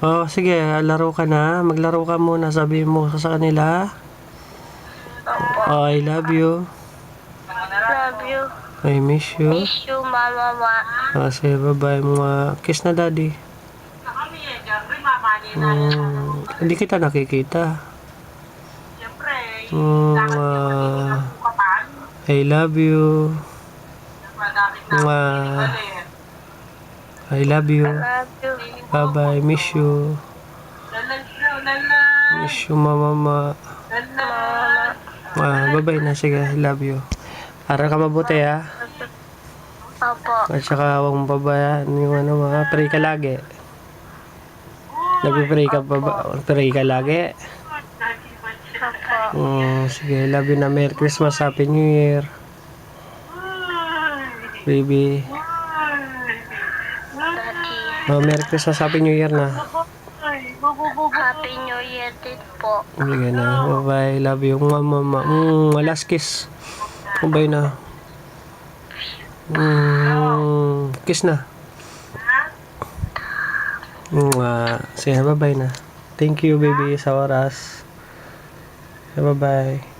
Oh, sige, laro ka na. Maglaro ka muna. Sabi mo sa kanila. Opo. Oh, I love you. Love you. I miss you. Miss you, mama. Oh, sige, bye-bye. Mga kiss na, daddy. Hindi kita nakikita. I love you. I love you. Love you. Bye-bye. Miss you. Miss you, mama. Mama. Bye-bye na. Sige, I love you. Aral ka mabuti, ha? Opo. At saka huwag mong pabayaan yung mga pray ka lagi. Nagpipray ka pa ba? Pray ka lagi? Opo. Sige, love you na. Merry Christmas, Happy New Year. Baby. Daddy. Merry Christmas, Happy New Year na. Happy New Year din po. Sige na. Bye-bye. Love you. Mama. Last kiss. Bye na. Kiss na. Sige, bye-bye na. Thank you, baby, sa oras. Bye-bye.